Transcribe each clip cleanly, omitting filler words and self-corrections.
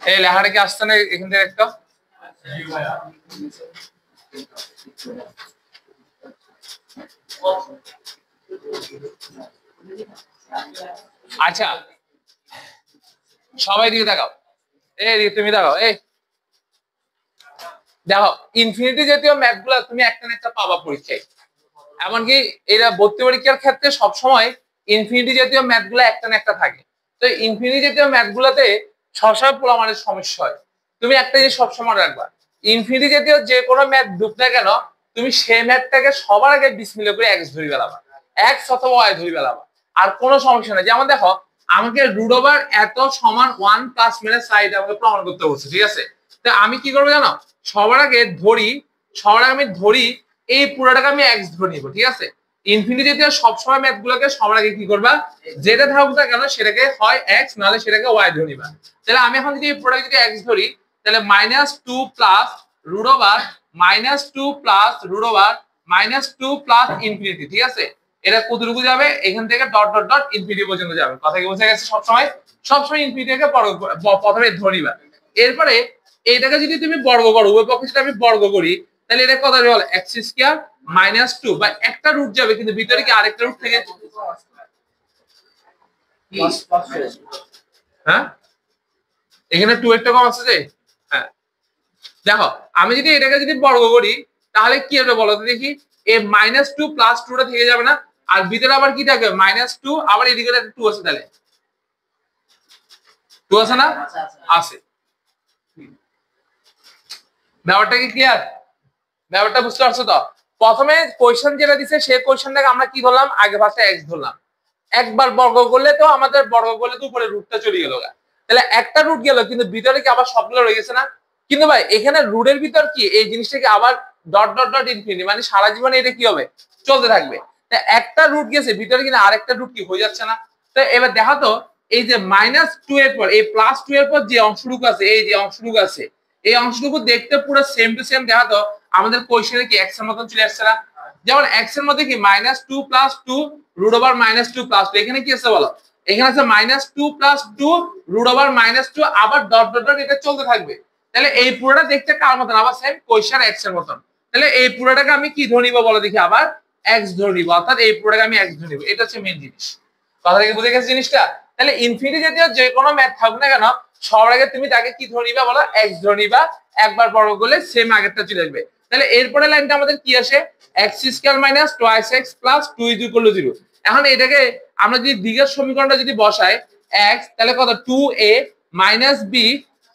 এই লেখাটা কি আসছে না এখান থেকে একটা? আচ্ছা সবাই দিকে তাকাও, এই তুমি তাকাও, এই দেখো ইনফিনিটি জাতীয় ম্যাথ গুলা তুমি একটা না একটা পাবা পরীক্ষায়। এমনকি এরা ভর্তি পরীক্ষার ক্ষেত্রে সবসময় ইনফিনিটি জাতীয় ম্যাথ গুলা একটা না একটা থাকে। তো ইনফিনিটি জাতীয় ম্যাথ গুলাতে সবসময় পোলামানের সমস্যা হয়। তুমি একটা জিনিস সবসময় রাখবা, ইনফিনিটি জাতীয় যে কোনো ম্যাথ ঢুক না কেন তুমি সেই ম্যাথটাকে সবার আগে বিসমিল্লাহ করে এক্স ধরে বেলাবা, এক্স অথবা ওয়াই ধরে বেলাবা, আর কোনো সমস্যা নেই। যেমন দেখো আমাকে রুট ওভার এত সমান 1 প্লাস মাইনাস সাইড আমাকে প্রমাণ করতে বলছে, ঠিক আছে? তো আমি কি করবো জানো, সবার আগে আমি ধরি এই পুরোটাকে আমি এক্স ধরে নিব, ঠিক আছে? ইনফিনিটিতে সবসময় ম্যাথ গুলোকে সবার আগে কি করবা, যেটা থাকুক না কেন সেটাকে হয় এক্স নাহলে সেটাকে ওয়াই ধরে নিবা। তাহলে আমি এখন যদি এই পুরোটাকে যদি এক্স ধরি তাহলে -2 plus root over -2 plus root over -2 plus infinity, ঠিক আছে? এটা কতটুকু যাবে, এখান থেকে ডট ডট ডট ইনফিনিটি পর্যন্ত যাবে। কথা কি বোঝা গেছে? সবসময় ইনফিনিটিকে প্রথমে ধরে নিবা। এরপরে এইটাকে যদি তুমি বর্গ করো, উভয় পক্ষে যদি আমি বর্গ করি তাহলে এটা কত হবে, এক্স স্কয়ার -2 বা একটা রুট যাবে কিন্তু ভিতরে কি আরেকটা রুট থেকে, হ্যাঁ এখানে 2 একটা কম আছে যে, হ্যাঁ দেখো আমি যদি এটাকে যদি বর্গ করি তাহলে কি হবে বলো তো দেখি, এই -2 প্লাস 2টা থেকে যাবে না, আর ভিতরে আবার কি থাকবে -2, আবার এদিকে একটা 2 আছে, তাহলে 2 আছে না, আছে। ব্যাপারটা কি ক্লিয়ার? ব্যাপারটা বুঝতে পারছো তো? প্রথমে কোশ্চেন যেটা দিছে সেই কোশ্চেনটাকে আমরা কি ধরলাম, আগে ফার্স্টে এক্স ধরলাম, একবার বর্গ করলে তো আমাদের বর্গ করলে তো উপরে রুটটা চলে গেল, তাহলে একটা রুট গেল কিন্তু ভিতরে কি আবার সবগুলো রয়ে গেছে না? কিন্তু ভাই এখানে রুটের ভিতর কি এই জিনিসটাকে আবার ডট ডট ডট ইনফিনিটি, মানে সারা জীবনে এটা কি হবে, চলতে থাকবে। একটা রুট গেছে ভিতরে কিন্তু আরেকটা রুট কি হয়ে যাচ্ছে না? তো এবার দেখো তো এই যে -2 এর পর এই +2 এর পর যে অংশটুকু আছে, এই যে অংশটুকু আছে এই অংশটুকু দেখতে পুরো সেম টু সেম। দেখো তো আমাদের কোশ্চেনে কি এক্স এর মতন চলে আসছে না? যেমন এক্স এর মধ্যে কি -2 + 2 রুট ওভার -2 + 2, এখানে কি আছে বলো, এখানে আছে -2 + 2 রুট ওভার -2 আবার ডট ডট ডট এটা চলতে থাকবে। তাহলে এই পুরোটা দেখতে কার মতন, আবার সেম কোশ্চেন এক্স এর মতন। তাহলে এই পুরোটাকে আমি কি ধরে নিব বলো দেখি, আবার এক্স ধরে নিব, অর্থাৎ এই পুরোটাকে আমি এক্স ধরে নিব। এটা হচ্ছে মেইন জিনিস। কথা কি বুঝে গেছে জিনিসটা? তাহলে ইনফিনিটি জাতীয় যে কোনো ম্যাথ থাকুক না কেন সবার আগে তুমি তাকে কি ধরে নিবা বলো, এক্স ধরে নিবা, একবার বর্গ করলে সেম আগেরটা চলে আসবে। তাহলে এরপরে লাইনটা আমাদের কি আসে, x² - 2x + 2 = 0। এখন এটাকে আমরা যদি দ্বিঘাত সমীকরণটা যদি বসাই x, তাহলে কত 2a - b,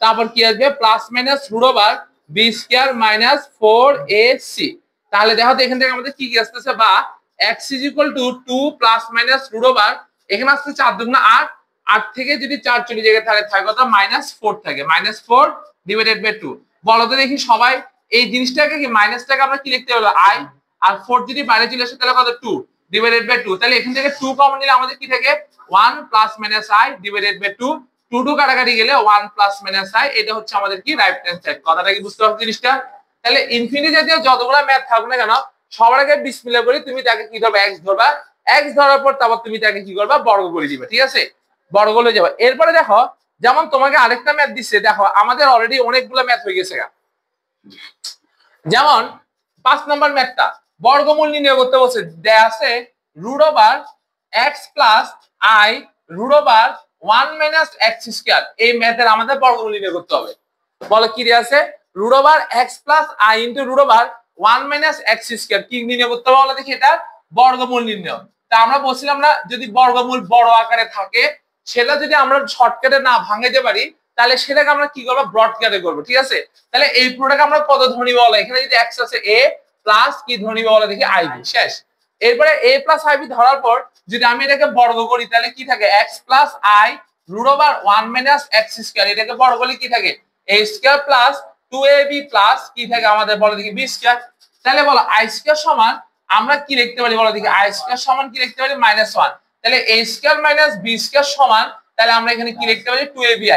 তারপর কি আসবে plus minus root over b² - 4ac। তাহলে দেখো তো এখান থেকে আমাদের কি কি আসতেছে, বা x = 2 plus minus root over, এখানে আসছে 4 দুগুণ 8, 8 থেকে যদি 4 চলে যায় তাহলে থাকে কত, -4 থাকে, -4 / 2। বলো তো দেখি সবাই এই জিনিসটাকে কি মাইনাসটাকে আমরা কি লিখতে পারবো, i, আর 4 যদি বাইরে চলে আসে তাহলে কত 2 / 2। তাহলে এখান থেকে 2 কমন নিলে আমাদের কি থাকে 1 ± i / 2, 2 2 কাটাকাটি গেলে 1 ± i, এটা হচ্ছে আমাদের কি রাইট হ্যান্ড সাইড। কথাটা কি বুঝতে পারছো জিনিসটা? তাহলে ইনফিনিটি জাতীয় যতগুলো ম্যাথ থাকুক না কেন সবার আগে বিসমিল্লাহ বলি তুমি তাকে কি ধরবা, এক্স ধরবা, এক্স ধরার পর তারপর তুমি তাকে কি করবা, বর্গ করে দিবে, ঠিক আছে? বর্গ করে যাবে। এরপরে দেখো যেমন তোমাকে আরেকটা ম্যাথ দিচ্ছে, দেখো আমাদের অলরেডি অনেকগুলো ম্যাথ হয়ে গেছে। যেমন 5 নম্বর ম্যাথটা বর্গমূল নির্ণয় করতে বলছে, দেয়া আছে √x + i √1 - x²। এই ম্যাথের আমাদের বর্গমূল নির্ণয় করতে হবে। বলো কি দেয়া আছে, √x + i √1 - x²। কি নির্ণয় করতে হবে বলো দেখি, এটা বর্গমূল নির্ণয়। তা আমরা বলছিলাম না যদি বর্গমূল বড় আকারে থাকে সেটা যদি আমরা শর্টকাটে না ভাঙাইতে পারি তাহলে সেটাকে আমরা কি করব, ব্রডকাটে করব, ঠিক আছে? তাহলে এই পুরোটাকে আমরা কত ধরে নিব বলো, এখানে যদি x আছে a প্লাস কি ধরে নিব বলো দেখি ib, শেষ। এরপরে a + ib ধরার পর যদি আমি এটাকে বর্গ করি তাহলে কি থাকে, x + i √1 - x²। এটাকে বর্গ করলে কি থাকে, a² + 2ab প্লাস কি থাকে আমাদের বলো দেখি b²। তাহলে বলো i² সমান আমরা কি লিখতে পারি বলো দেখি, i² সমান কি লিখতে পারি -1। তাহলে a² - b² সমান, তাহলে আমরা এখানে কি লিখতে পারি 2abi।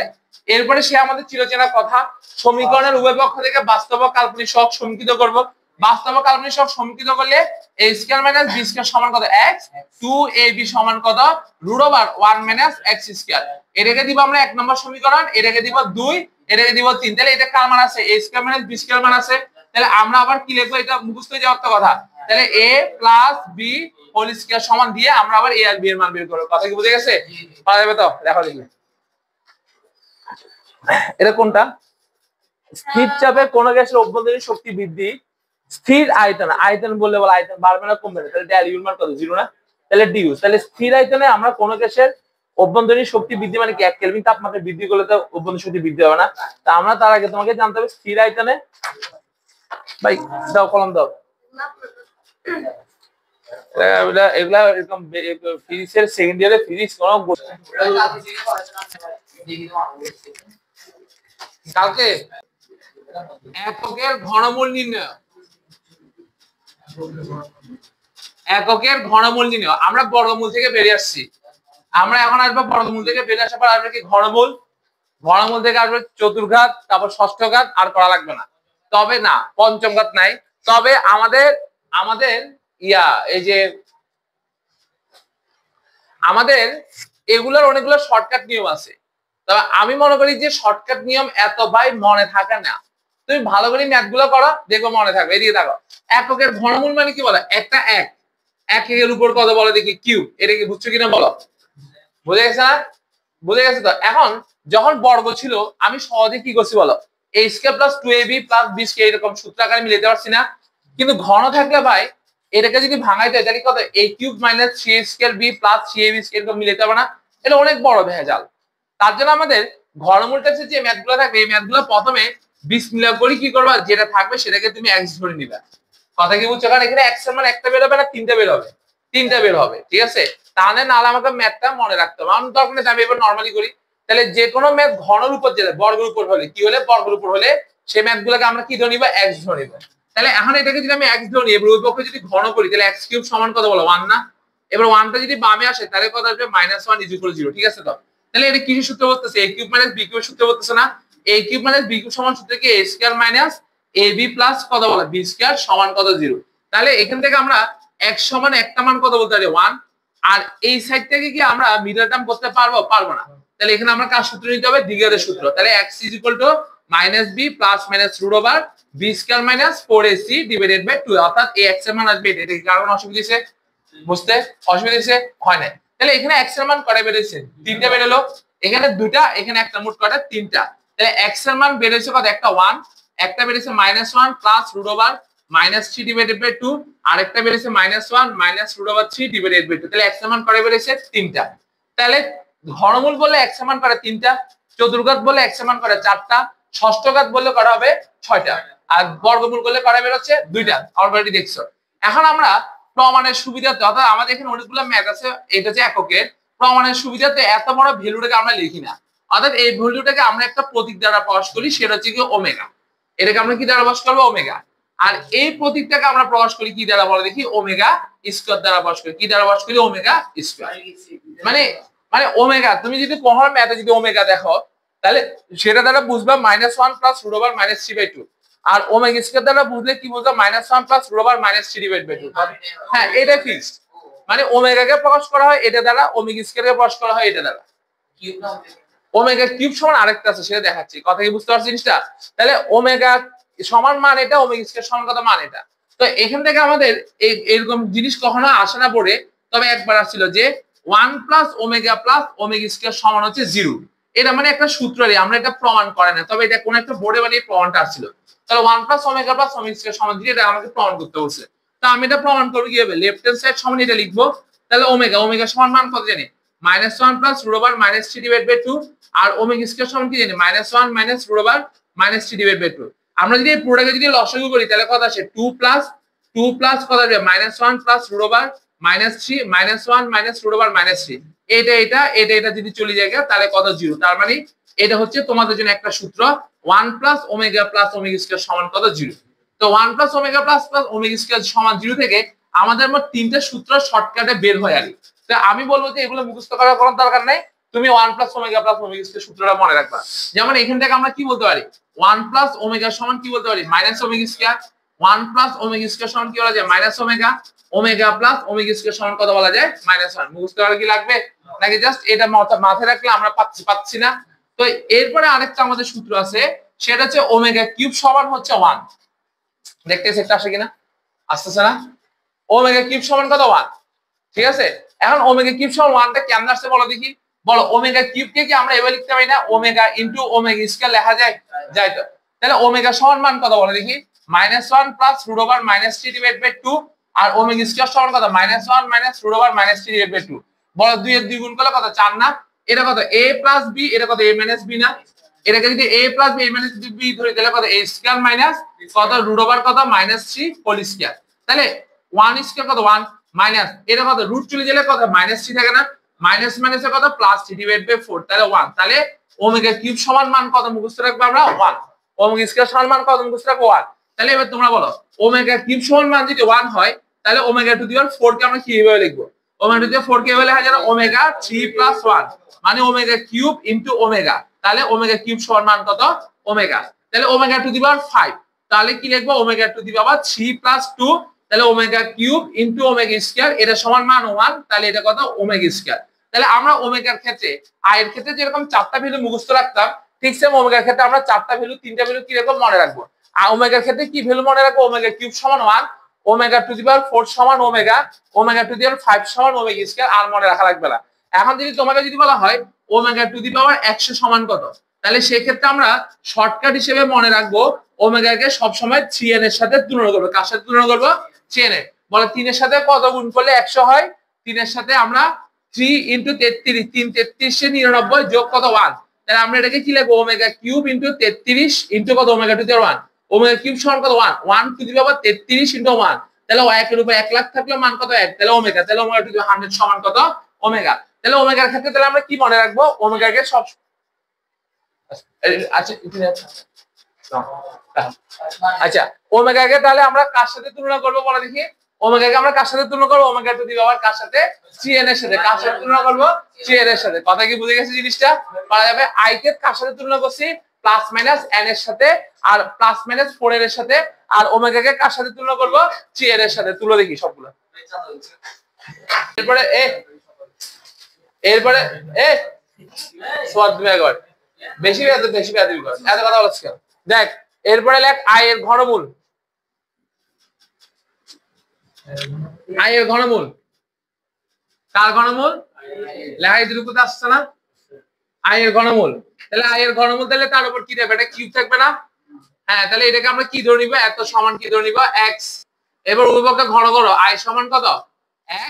এরপরে সে আমাদের চিরচেনা কথা, সমীকরণের উভয় পক্ষ থেকে বাস্তব ও কাল্পনিক সহগ সমীকৃত করব। বাস্তব ও কাল্পনিক সহগ সমীকৃত করলে a square minus b square সমান কত x, 2ab সমান কত root over 1 minus x square. এটাকে দিব আমরা 1 নম্বর সমীকরণ, এটাকে দিব 2, এটাকে দিব 3। তাহলে এটা কার মান আছে? a square minus b square মান আছে। তাহলে আমরা আবার কি লিখবো? এটা মুখস্থ হয়ে যাওয়ার কথা। তাহলে a plus b whole square সমান দিয়ে আমরা আবার a আর b এর মান বের করব। কথা কি বুঝে গেছে? পারা যাবে তো? দেখো দেখি এটা কোনটা? স্থির চাপে কোন গ্যাসের অভ্যন্তরীণ শক্তি বৃদ্ধি, স্থির আয়তন, আয়তন বললে বল আয়তন বাড়বে না কমবে না? তাহলে ডেল মান কত? 0 না? তাহলে ডিউ। তাহলে স্থির আয়তনে আমরা কোন গ্যাসের অভ্যন্তরীণ শক্তি বৃদ্ধি মানে কি 1 কেলভিন তাপমাত্রা বৃদ্ধি করলে তো অভ্যন্তরীণ শক্তি বৃদ্ধি হবে না। তা আমরা তার আগে তোমাকে জানতে হবে স্থির আয়তনে, ভাই দাও কলম দাও, এগুলা এরকম ফিজিক্সের সেকেন্ড ইয়ারে ফিজিক্স কোন কালকে এককের ঘনমূল নির্ণয়, এককের ঘনমূল নির্ণয়। আমরা বর্গমূল থেকে বেরিয়ে আসছি, আমরা এখন আসবো বর্গমূল থেকে বেরিয়ে আসার পর আসবে কি ঘনমূল, ঘনমূল থেকে আসবে চতুর্ঘাত, তারপর ষষ্ঠঘাত, আর করা লাগবে না। তবে না পঞ্চম ঘাত নাই। তবে আমাদের আমাদের এই যে আমাদের এগুলোর অনেকগুলো শর্টকাট নিয়ম আছে। তবে আমি মনে করি যে শর্টকাট নিয়ম এত ভাই মনে থাকে না। তুমি ভালো করে ম্যাথ গুলো করো, দেখো মনে থাকবে। এদিকে দেখো, এককের ঘনমূল মানে কি বলে? একটা এক, একের উপর কত বলে দেখি? কিউব। এটা কি বুঝছো কিনা বলো? বুঝে গেছে না? বুঝে গেছে তো? এখন যখন বর্গ ছিল আমি সহজে কি করছি বলো? a square plus 2ab plus b square এরকম সূত্র আকারে মিলাতে পারছি না? কিন্তু ঘন থাকলে ভাই এটাকে যদি ভাঙাইতে হয় তাহলে কত? a cube minus 3a square b plus 3ab square এরকম মিলাতে পারবে না? এটা অনেক বড় ভেজাল। তার জন্য আমাদের ঘনমূলটা যে ম্যাথগুলো থাকবে এই ম্যাথগুলো প্রথমে বিসমিল্লাহ করে কি করবা? যেটা থাকবে সেটাকে তুমি x ধরে নিবা। কথা কি বুঝছো? কারণ এখানে x এর মান একটা বের হবে না তিনটা বের হবে, তিনটা বের হবে, ঠিক আছে? তাহলে নাহলে আমাকে ম্যাথটা মনে রাখতে হবে। আমি দরকার নেই আমি এবার নরমালি করি। তাহলে যে কোনো ম্যাথ ঘনের উপর যেটা বর্গের উপর হলে কি হলে? বর্গের উপর হলে সেই ম্যাথগুলোকে আমরা কি ধরে নিব? x ধরে নিব। তাহলে এখন এটাকে যদি আমি x ধরে নিই এবার ওই পক্ষে যদি ঘন করি তাহলে x কিউব সমান কত বলো? 1 না? এবার 1টা যদি বামে আসে তাহলে কত আসবে? -1 = 0, ঠিক আছে তো? তাহলে এটা কি সূত্র বলতেছে? a cube minus b cube সূত্র বলতেছে না? a cube minus b cube সমান সূত্র কি? a square minus ab plus কত বলো? b স্কয়ার সমান কত? 0। তাহলে এখান থেকে আমরা x সমান একটা মান কত বলতে পারি? 1। আর এই সাইড থেকে কি আমরা মিডল টার্ম করতে পারবো? পারবো না। তাহলে এখানে আমরা কার সূত্র নিতে হবে? দ্বিঘাতের সূত্র। তাহলে x -b plus minus root over b square minus 4ac divided by 2, অর্থাৎ এই x এর মান আসবে এটা। কি কারণ অসুবিধা হইছে? বুঝতে অসুবিধা হইছে? হয় না? তাহলে এখানে x এর মান কয়টা বেরিয়েছে? 3টা বেরোলো। এখানে 2টা, এখানে একটা, মোট কয়টা? 3টা। তাহলে x এর মান বেরিয়েছে কত? একটা 1, একটা বেরিয়েছে -1 plus root over -3 divided by 2, আরেকটা বেরিয়েছে -1 minus root over 3 divided by 2। তাহলে x এর মান কয়টা বেরিয়েছে? 3টা। তাহলে ঘনমূল বললে x এর মান করে 3টা, চতুর্ঘাত বললে x এর মান করে 4টা, ষষ্ঠঘাত বললে করা হবে 6টা, আর বর্গমূল করলে করা বের হচ্ছে 2টা। অলরেডি দেখছো। এখন আমরা প্রমাণের সুবিধাতে, অর্থাৎ আমাদের এখানে অনেকগুলো ম্যাথ আছে, এটা হচ্ছে এককের প্রমাণের সুবিধাতে এত বড় ভ্যালুটাকে আমরা লিখি না। অর্থাৎ এই ভ্যালুটাকে আমরা একটা প্রতীক দ্বারা প্রকাশ করি, সেটা হচ্ছে কি ওমেগা। এটাকে আমরা কি দ্বারা প্রকাশ করবো? ওমেগা। আর এই প্রতীকটাকে আমরা প্রকাশ করি কি দ্বারা বলে দেখি? ওমেগা স্কয়ার দ্বারা প্রকাশ করি। কি দ্বারা প্রকাশ করি? Omega square. মানে মানে ওমেগা, তুমি যদি কোহর ম্যাথে যদি ওমেগা দেখো তাহলে সেটা দ্বারা বুঝবা -1 প্লাস রুট ওভার -3/2। আর ওমেগা স্কয়ার দ্বারা বুঝলে কি বুঝবা? -1 প্লাস রুট ওভার -3/2। হ্যাঁ, এটা ফিক্সড। মানে ওমেগাকে প্রকাশ করা হয় এটা দ্বারা, ওমেগা স্কয়ারকে প্রকাশ করা হয় এটা দ্বারা। ওমেগা কিউব সমান আরেকটা আছে, সেটা দেখাচ্ছি। কথা কি বুঝতে পারছিস জিনিসটা? তাহলে ওমেগা সমান মান এটা, ওমেগা স্কয়ার সমান কত মান এটা। তো এখান থেকে আমাদের এরকম জিনিস কখনো আসে না পড়ে। তবে একবার আসছিল যে 1 plus omega plus omega square সমান হচ্ছে 0। এটা মানে একটা সূত্রই, আমরা এটা প্রমাণ করে না, তবে এটা কোন একটা বোর্ডে মানে প্রমাণটা আসছিল। তাহলে 1 plus omega plus omega square সমান 0, এটা আমাকে প্রমাণ করতে বলছে। তো আমি এটা প্রমাণ করব কিভাবে? লেফট হ্যান্ড সাইড সমান এটা লিখবো। তাহলে ওমেগা সমান মান কত জানি? -1 প্লাস রুট ওভার -3/2, আর ওমেগা স্কয়ার সমান কি জানি? -1 মাইনাস রুট ওভার -3/2। আমরা যদি এই পুরোটাকে যদি লসাগু করি তাহলে কত আসে? 2 প্লাস কত আসবে? -1 plus root over -3 -1 minus root over -3। এটা যদি চলে যায় তাহলে কত? 0। তার মানে এটা হচ্ছে তোমাদের জন্য একটা সূত্র, 1 প্লাস ওমেগা স্কয়ার সমান কত? 0। তো 1 প্লাস ওমেগা স্কয়ার সমান 0 থেকে আমাদের মোট 3টা সূত্র শর্টকাটে বের হয়ে আসে। তো আমি বলবো যে এগুলো মুখস্থ করার কোনো দরকার নাই, তুমি 1 প্লাস ওমেগা স্কয়ার সূত্রটা মনে রাখবা। যেমন এখান থেকে আমরা কি বলতে পারি? 1 প্লাস ওমেগা সমান কি বলতে পারি? Minus omega square. 1 plus omega square সমান কি বলা যায় minus omega, omega plus omega square সমান কত বলা যায় -1। মুখস্থ করা কি লাগবে নাকি জাস্ট এটা মাথায় রাখলে আমরা পাচ্ছি না? তো এরপরে আরেকটা আমাদের সূত্র আছে, সেটা হচ্ছে ওমেগা কিউব সমান হচ্ছে 1। দেখতেছি এটা আসে কিনা, আসতেছে না? ওমেগা কিউব সমান কত 1, ঠিক আছে। এখন ওমেগা কিউব সমান 1টা কেমন আসছে বলো দেখি, বলো। ওমেগা কিউব কে কি আমরা এভাবে লিখতে পারি না, ওমেগা ইনটু ওমেগা স্কয়ার লেখা যায়? যায় তো। তাহলে ওমেগা সমান মান কত বলো দেখি, -1 plus root over -3 divide by 2, আর ওমেগা স্কয়ার সমান কত -1 minus root over -3 divide by 2। বলো 2 এর 2 গুণ করলে কত 4 না? এটা কত a প্লাস b, এটা কত a মাইনাস b না? এটাকে যদি a plus b minus b ধরি তাহলে কত a স্কয়ার মাইনাস কত রুট ওভার কত -3 হোল স্কয়ার। তাহলে 1 স্কয়ার কত 1 মাইনাস এটা কত রুট চলে গেলে কত -3 থাকে না, মাইনাস মাইনাসে কত +3 ডিভাইড বাই 4, তাহলে 1। তাহলে ওমেগা কিউব সমান মান কত মুখস্থ রাখবো আমরা 1, ওমেগা স্কয়ার সমান মান কত মুখস্থ রাখবো 1। তাহলে এবার তোমরা বলো ওমেগা কিউব সমান মান যদি 1 হয় তাহলে ওমেগা টু দি পাওয়ার 4 কে আমরা কিভাবে লিখবো? ওমেগা টু দি পাওয়ার 4 কে লেখা যায় ওমেগা 3 প্লাস 1 মানে ওমেগা কিউব ইনটু ওমেগা। তাহলে ওমেগা কিউব সমান মান কত ওমেগা। তাহলে ওমেগা টু দি পাওয়ার 5, তাহলে কি লিখবো omega to the power 3 plus 2, তাহলে omega cube into omega square, এটা সমান মান 1, তাহলে এটা কত ওমেগা স্কয়ার। তাহলে আমরা ওমেগার ক্ষেত্রে আই এর ক্ষেত্রে যেরকম 4টা ভ্যালু মুখস্থ রাখতাম, ঠিক সেম ওমেগার ক্ষেত্রে আমরা 4টা ভ্যালু 3টা ভ্যালু কি রকম মনে রাখবো। আর ওমেগার ক্ষেত্রে কি ভ্যালু মনে রাখবো, ওমেগা কিউব সমান 1, ওমেগা টু দি পাওয়ার 4 সমান ওমেগা, ওমেগা টু দি পাওয়ার 5 সমান ওমেগা স্কয়ার, আর মনে রাখা লাগবে না। এখন যদি তোমাকে যদি বলা হয় ওমেগা টু দি পাওয়ার 100 সমান কত, তাহলে সেই ক্ষেত্রে আমরা শর্টকাট হিসেবে মনে রাখবো ওমেগাকে সব সময় 3n এর সাথে তুলনা করব। কার সাথে তুলনা করব? 3n এর। বলে 3 এর সাথে কত গুণ করলে 100 হয়? 3 এর সাথে আমরা 3 ইনটু 33, 3 33 99 যোগ কত 1, তাহলে আমরা এটাকে কি লিখবো ওমেগা কিউব ইনটু 33 ইনটু কত omega to the power 1, omega cube সমান কত 1, 1 টু দি পাওয়ার 33 ইনটু 1, তাহলে 1 এর উপর 1 লাখ থাকলে মান কত 1, তাহলে ওমেগা, তাহলে ওমেগা টু দি 100 সমান কত ওমেগা। তাহলে ওমেগার ক্ষেত্রে তাহলে আমরা কি মনে রাখবো, ওমেগাকে সব আচ্ছা আচ্ছা ওমেগাকে তাহলে আমরা কার সাথে তুলনা করব বলা দেখি, ওমেগাকে আমরা কার সাথে তুলনা করব, ওমেগা টু দি পাওয়ার কার সাথে 3n এর সাথে। কার সাথে তুলনা করব? 3n এর সাথে। কথা কি বুঝে গেছে জিনিসটা? পারা যাবে i কে কার সাথে তুলনা করছি, প্লাস মাইনাস n এর সাথে, আর প্লাস মাইনাস 4 এর সাথে, আর ওমেগাকে কার সাথে তুলনা করব 3n এর সাথে। তুলো দেখি সবগুলো। এরপরে এরপরে সোয়াদ মেগাওয়াট বেশি বেয়াদবি কর, এত কথা বলছিস কেন? দেখ এরপরে লেখ i এর ঘনমূল, i এর ঘনমূল কার ঘনমূল লেখা এটুকু তো আসছে না, i এর ঘনমূল। তাহলে i এর ঘনমূল তাহলে তার উপর কি থাকবে, এটা কিউব থাকবে না? হ্যাঁ, তাহলে এটাকে আমরা কি ধরে নিব, এত সমান কি ধরে নিব x। এবার উভয়কে ঘন করো, i সমান কত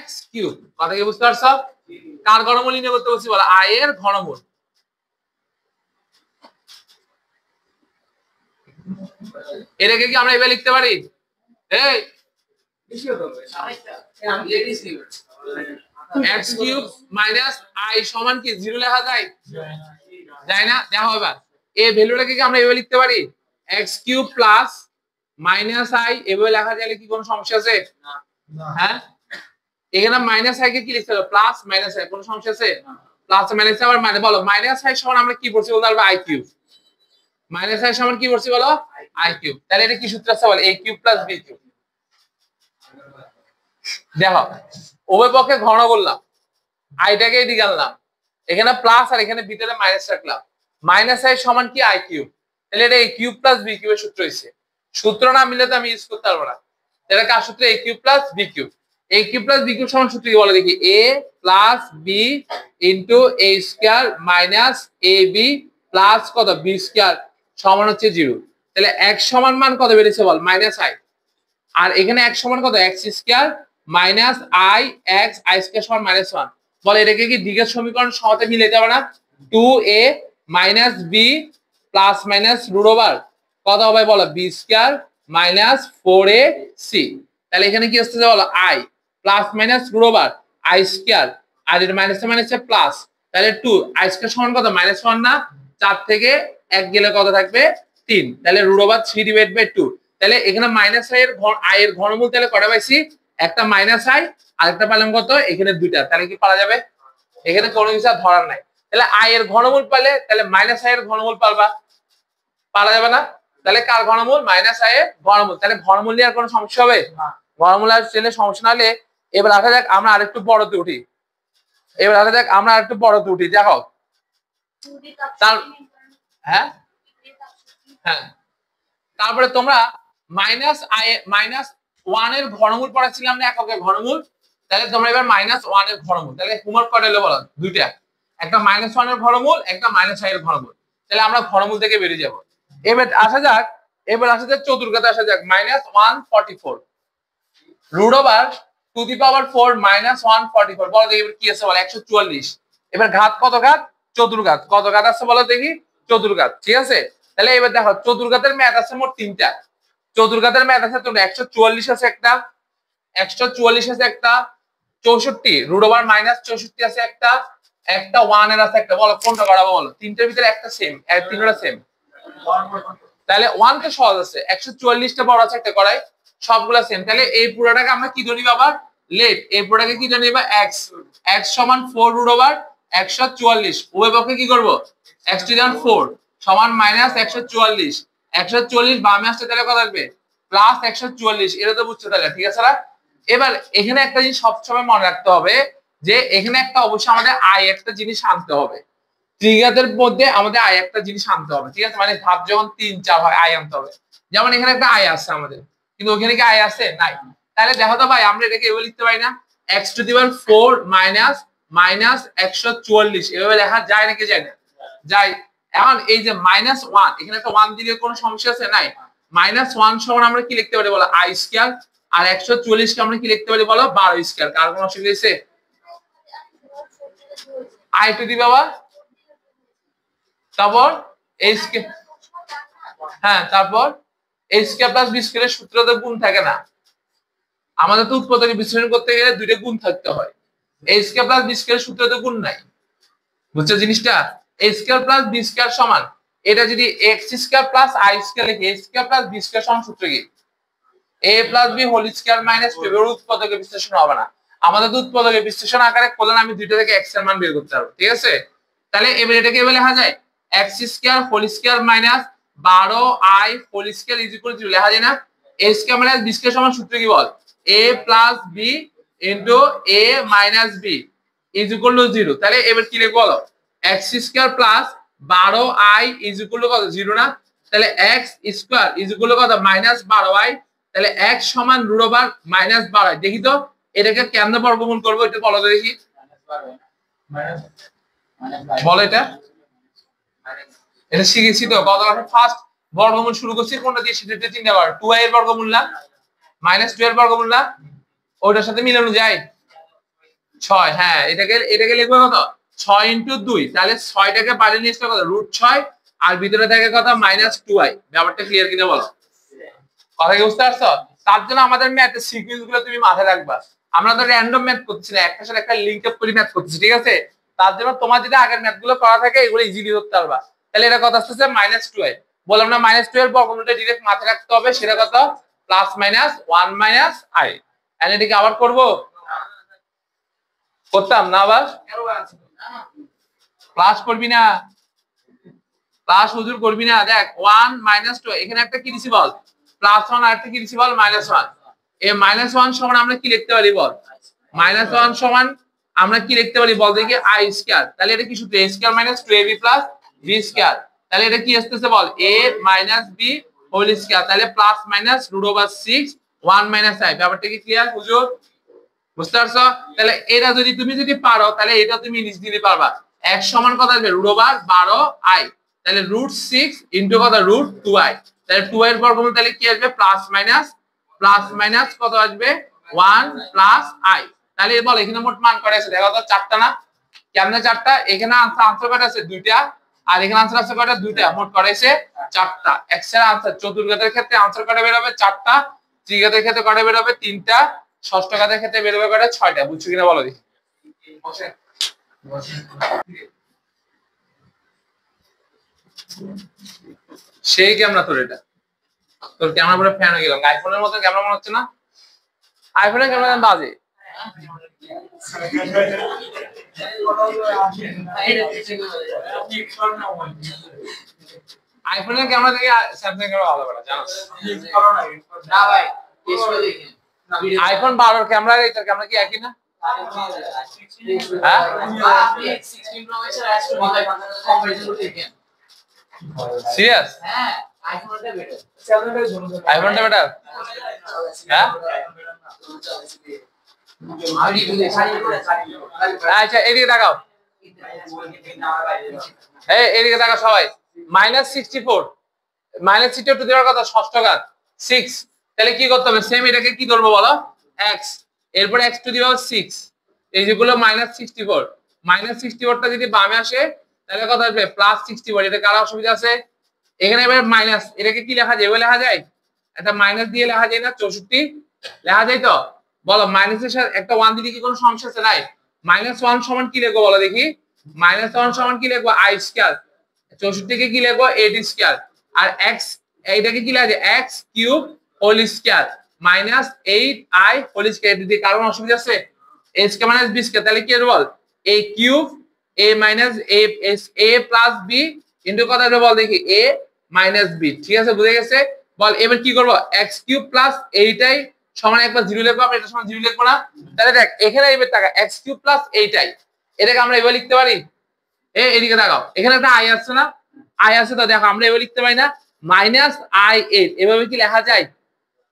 x কিউব। কথা কি বুঝতে পারছো? কার ঘনমূল নির্ণয় করতে বলছি বলো, i এর ঘনমূল। এটাকে কি আমরা এভাবে লিখতে পারি, এই x কিউব মাইনাস i সমান কি 0 লেখা যায়? যায় না? দেখো এবার এই ভ্যালুটাকে কি আমরা এভাবে লিখতে পারি, x cube plus minus i, এভাবে লেখা যায় কি কোনো সমস্যা আছে? হ্যাঁ, এখানে মাইনাস i কে কি লিখতে হবে, প্লাস মাইনাস i, কোনো সমস্যা আছে? প্লাস মাইনাস আবার মানে বলো মাইনাস i সমান আমরা কি বলছি বলতে পারবে i কিউব, মাইনাস i সমান কি বলছি বলো i কিউব। তাহলে এটা কি সূত্র আছে বলো, a cube plus b cube. দেখো উভয় পক্ষে ঘন করলাম, আইটাকে এদিকে আনলাম, এখানে প্লাস আর এখানে ভিতরে মাইনাস রাখলাম, মাইনাস i সমান কি i কিউব। তাহলে এটা a কিউব প্লাস b কিউবের সূত্র হইছে। সূত্র না মিললে তো আমি ইউজ করতে পারবো না। এটা কার সূত্র, a cube plus b cube. a cube plus b cube সমান সূত্র কি বলো দেখি, a plus b into a square minus ab plus কত b স্কয়ার সমান হচ্ছে 0। তাহলে x সমান মান কত বেরিয়েছে বল, মাইনাস i, আর এখানে x সমান কত x square minus i x i square সমান -1। বল এটাকে কি দ্বিঘাত সমীকরণ সহজে মিলাতে পারে না, 2a minus b plus minus root over কত হবে বলো b স্কয়ার মাইনাস 4ac। তাহলে এখানে কি আসছে বলো i plus minus root over i square, আর এর মাইনাসে মাইনাসে প্লাস, তাহলে 2 i স্কয়ার সমান কত -1 না, 4 থেকে 1 গেলে কত থাকবে 3, তাহলে রুট ওভার 3 ডিভাইড বাই 2। তাহলে এখানে মাইনাস i এর ঘনমূল তাহলে কটা পাইছি, একটা মাইনাস i আর একটা পেলাম কত, এখানে দুইটা। তাহলে কি পারা যাবে, এখানে কোনো কিছু ধরার নাই। তাহলে i এর ঘনমূল পেলে তাহলে মাইনাস i এর ঘনমূল পারবা, পারা যাবে না? তাহলে কার ঘনমূল? মাইনাস আই এর ঘনমূল। তাহলে ঘনমূল নিয়ে আর কোনো সমস্যা হবে? ঘনমূল আর চেনে সমস্যা না হলে এবার আসা যাক আমরা আরেকটু বড়তে উঠি। এবার আসা যাক আমরা আরেকটু বড়তে উঠি। দেখো হ্যাঁ হ্যাঁ, তারপরে তোমরা -1 এর ঘনমূল পড়াচ্ছিলাম না, এককের ঘনমূল। তাহলে তোমরা এবার -1 এর ঘনমূল, তাহলে হোমওয়ার্ক করে এলো বলো দুইটা, একটা -1 এর ঘনমূল, একটা -i এর ঘনমূল। তাহলে আমরা ঘনমূল থেকে বেরিয়ে যাব। এবার আসা যাক চতুর্ঘাতে আসা যাক। -144 রুট ওভার টু দি পাওয়ার 4 -144 বলো দেখি কি আছে বলো? 144। এবার ঘাত কত ঘাত? চতুর্ঘাত। কত ঘাত আছে বলো দেখি? চতুর্ঘাত। ঠিক আছে, তাহলে এবার দেখো চতুর্ঘাতের ম্যাথ আছে মোট 3টা। চতুর্ঘাতের ম্যাথ আছে তোমরা 144 আছে একটা, 144 আছে একটা, 64 রুট ওভার -64 আছে একটা, একটা 1 এর আছে একটা। বলো কোনটা করাবো বলো? তিনটার ভিতরে একটা সেম, তিনটা সেম। তাহলে 1 তো সহজ আছে, 144টা বড় আছে একটা করাই, সবগুলা সেম। তাহলে এই পুরোটাকে আমরা কি ধরে নিব আবার? লেট। এই পুরোটাকে কি ধরে নিবা? x। x সমান 4 রুট ওভার 144। উভয় পক্ষে কি করব? x টু দি পাওয়ার 4 সমান -144। 144 বামে আসছে তাহলে কত আসবে? প্লাস 144। এটা তো বুঝছো তাহলে? ঠিক আছে না? এবার এখানে একটা জিনিস সবসময় মনে রাখতে হবে যে এখানে একটা অবশ্যই আমাদের i একটা জিনিস আনতে হবে। ত্রিঘাতের মধ্যে আমাদের i একটা জিনিস আনতে হবে। ঠিক আছে, মানে ধাপ যখন 3 4 হয় i আনতে হবে। যেমন এখানে একটা i আছে আমাদের, কিন্তু ওখানে কি i আছে? নাই। তাহলে দেখো তো ভাই, আমরা এটাকে এভাবে লিখতে পারি না? x টু দি পাওয়ার 4 -144 এভাবে লেখা যায় নাকি যায় না? যায়। এখন এই যে -1, এখানে একটা 1 দিলে কোনো সমস্যা আছে? নাই। -1 সমান আমরা কি লিখতে পারি বলো? i square. আর 144 কে আমরা কি লিখতে পারি বলো? 12 স্কয়ার। কার কোনো অসুবিধা আছে? i টু দি পাওয়ার, তারপর a স্কয়ার, হ্যাঁ তারপর a স্কয়ার প্লাস b স্কয়ারের সূত্রতে গুণ থাকে না। আমাদের তো উৎপাদকে বিশ্লেষণ করতে গেলে দুইটা গুণ থাকতে হয়। a স্কয়ার প্লাস b স্কয়ারের সূত্রতে গুণ নাই। বুঝছো জিনিসটা? a square plus b square সমান, এটা যদি x square plus i square লিখি, a square plus b square সমান সূত্র কি? a plus b whole square minus 2। এর উৎপাদকে বিশ্লেষণ হবে না। আমাদের তো উৎপাদকে বিশ্লেষণ আকারে করলে আমি দুইটা থেকে x এর মান বের করতে পারবো। ঠিক আছে, তাহলে এবার এটাকে এভাবে লেখা যায় x square whole square minus 12i whole square is equal to, লেখা যায় না? a square minus b square সমান সূত্র কি বল? a plus b into a minus b is equal to 0। তাহলে এবার কি লিখব বলো? x square plus 12i is equal to কত? 0 না? তাহলে x square is equal to কত? Minus 12i। তাহলে x সমান রুট ওভার -12। দেখি তো এটাকে কেমনে বর্গমূল করব, এটা বলো তো দেখি। বলো এটা শিখেছি তো গত ক্লাসে। ফার্স্ট বর্গমূল শুরু করছি কোনটা দিয়ে? সেটা চিন্তা কর। 2i এর বর্গমূল না, -2 এর বর্গমূল না, ওটার সাথে মিলানো যায় 6। হ্যাঁ, এটাকে লিখবো কত? 6 ইনটু 2। তাহলে 6টাকে বাইরে নিয়ে আসলে কত? √6। আর ভিতরে থাকে কত? -2i। ব্যাপারটা ক্লিয়ার কিনা বলো? কথা কি বুঝতে পারছো? তার জন্য আমাদের ম্যাথের সিকোয়েন্স গুলো তুমি মাথায় রাখবা। আমরা তো র্যান্ডম ম্যাথ করছি না, একটার সাথে একটা লিংক আপ করে ম্যাথ করতেছি। ঠিক আছে, তার জন্য তোমার যদি আগের ম্যাথ গুলো করা থাকে এগুলো ইজিলি করতে পারবা। তাহলে এটা কত আসতেছে? -2i। বললাম না -2 এর বর্গমূলটা ডাইরেক্ট মাথায় রাখতে হবে। সেটা কত? +-1 - i। এন্ড এটাকে আবার করব? করতাম না আবার? প্লাস করবি না? প্লাস হুজুর করবি না? দেখ 1 - 2, এখানে একটা কি দিছি বল? +1, আর একটা কি দিছি বল? -1। এই -1 সমান আমরা কি লিখতে পারি বল? -1 সমান আমরা কি লিখতে পারি বল দেখি? i square. তাহলে এটা কি সূত্র? a square - 2ab + b square. তাহলে এটা কি আসতেছে বল? a - b whole square. তাহলে প্লাস মাইনাস √6 1 - i। ব্যাপারটা কি ক্লিয়ার হুজুর? বুঝতে পারছো? তাহলে এটা যদি তুমি পারো তাহলে এটা তুমি নিজ দিতে পারবা। x সমান কত আসবে? √12i। তাহলে √6 ইনটু কত? √2i। তাহলে 2 এর বর্গমূল তাহলে কি আসবে? প্লাস মাইনাস কত আসবে? 1 + i। তাহলে বল এখানে মোট মান কত আছে? দেখো তো 4টা না? কেমনে 4টা? এখানে আনসার কত আছে? 2টা। আর এখানে আনসার আছে কয়টা? 2টা। মোট কত আছে? 4টা। x এর আনসার চতুর্ঘাতের ক্ষেত্রে আনসার কত বের হবে? 4টা। ত্রিঘাতের ক্ষেত্রে কত বের হবে? 3টা। ষষ্ঠ ঘাতের ক্ষেত্রে বের হবে কয়টা? 6টা। বুঝছো কিনা বলো দেখি। সেই ক্যামেরা তোর, এটা তোর ক্যামেরা পুরো ফ্যান হয়ে গেলাম। আইফোনের মতো ক্যামেরা মনে হচ্ছে না? আইফোনের ক্যামেরা বাজে। আইফোনের ক্যামেরা থেকে স্যামসাং ক্যামেরা ভালো বেটা জানো না ভাই টেস্ট করে দেখেন আইফোন 12 ক্যামেরা এটার ক্যামেরা কি একই না হ্যাঁ আপনি 16 প্রো ম্যাক্স আর S20 কম্পারিজন করে দেখেন সিরিয়াস হ্যাঁ আইফোনটা বেটার আইফোনটা বেটার হ্যাঁ আমি রিভিউ আচ্ছা এদিকে তাকাও এদিকে তাকাও সবাই -64 -64 টু দেওয়ার কথা ষষ্ঠ ঘাত 6 তাহলে কি করতে হবে সেম এটাকে কি ধরবো বলো x এরপর x টু দি পাওয়ার 6 এই যেগুলো -64 -64টা যদি বামে আসে তাহলে কত আসবে +64 এটা কার অসুবিধা আছে এখানে এবার মাইনাস এটাকে কি লেখা যায় এভাবে লেখা যায় একটা মাইনাস দিয়ে লেখা যায় না 64 লেখা যায় তো বলো মাইনাসের সাথে একটা 1 দিলে কি কোনো সমস্যা আছে নাই -1 সমান কি লিখবো বলো দেখি -1 সমান কি লিখবো i স্কয়ার 64 কে কি লিখবো 8 স্কয়ার আর x এইটাকে কি লেখা যায় x cube whole square -8i whole square দিতে কারণ অসুবিধা আছে a স্কয়ার - b স্কয়ার তাহলে কি হবে বল a cube a a plus b into কত হবে বল দেখি a মাইনাস b ঠিক আছে বুঝে গেছে বল এবার কি করব x কিউব প্লাস 8i সমান একবার 0 লিখবো আমরা এটা সমান 0 লিখবো না তাহলে দেখ এখানে এবার টাকা x কিউব প্লাস 8i এটাকে আমরা এভাবে লিখতে পারি এদিকে তাকাও এখানে একটা i আছে না i আছে তো দেখো আমরা এভাবে লিখতে পারি না -i8 এভাবে কি লেখা যায়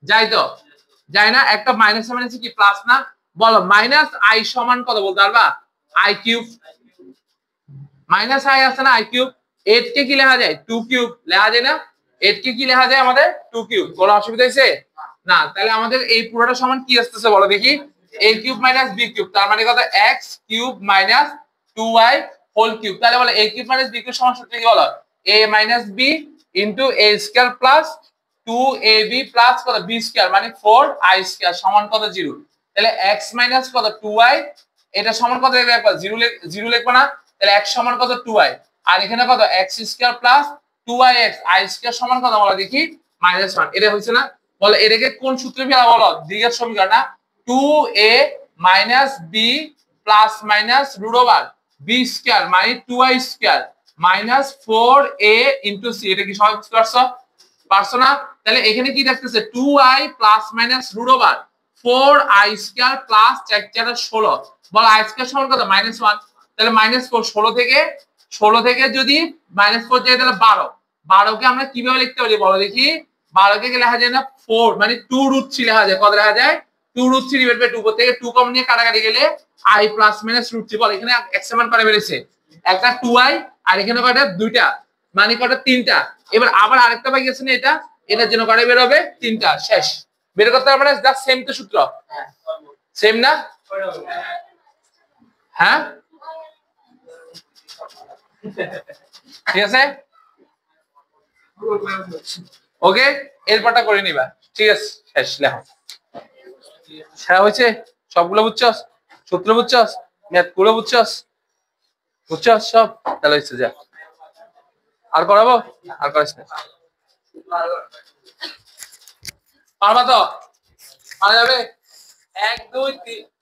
যায় তো যায় না একটা মাইনাস মানে কি প্লাস না বলো -i সমান কত বলতে পারবা i কিউব -i আছে না i কিউব 8 কে কি লেখা যায় 2 কিউব লেখা যায় না 8 কে কি লেখা যায় আমাদের 2 কিউব কোনো অসুবিধা হইছে না তাহলে আমাদের এই পুরোটা সমান কি আসতেছে বলো দেখি a cube minus b cube তার মানে কত x cube minus 2y whole cube তাহলে বলো a cube minus b cube সমান সূত্র কি বলো a minus b into a square plus 2ab plus কত b স্কয়ার মানে 4i স্কয়ার সমান কত 0 তাহলে x মাইনাস কত 2y এটা সমান কত লিখবে একবার 0 লিখবো না তাহলে x সমান কত 2y আর এখানে কত x square plus 2yx i square সমান কত বলো দেখি -1 এটা হইছে না বলো এটাকে কোন সূত্রে ফেলা বলো দ্বিঘাত সমীকরণ না 2a - b plus minus root over b square মানে 2y স্কয়ার -4a * c এটা কি সবাই বুঝতে পারছো না তাহলে এখানে কি দেখতেছে 2i plus minus root over 4i square plus 4 4 16 বল i স্কয়ার সমান কত -1 তাহলে -4 16 থেকে যদি -4 যায় তাহলে 12 12 কে আমরা কিভাবে লিখতে পারি বলো দেখি 12 কে লেখা যায় না 4 মানে 2√3 লেখা যায় কত লেখা যায় 2√3 ডিভাইড বাই 2 উপর থেকে 2 কম নিয়ে কাটাকাটি গেলে i প্লাস মাইনাস √3 বল এখানে x সমান করে বেরিয়েছে একটা 2i আর এখানে কয়টা দুইটা মানে কয়টা তিনটা এবার আবার আরেকটা বাকি আছে না এটার জন্য কয়টা বের হবে তিনটা শেষ বের করতে পারবে না জাস্ট সেম তো সূত্র সেম না হ্যাঁ ঠিক আছে ওকে এরপরটা করে নিবা ঠিক আছে শেষ লেখো সেটা হয়েছে সবগুলো বুঝছস সূত্র বুঝছস ম্যাথ গুলো বুঝছস সব তাহলে হয়েছে যা আর করাবো আর করিস না পারবা তো পারা যাবে 1 2 3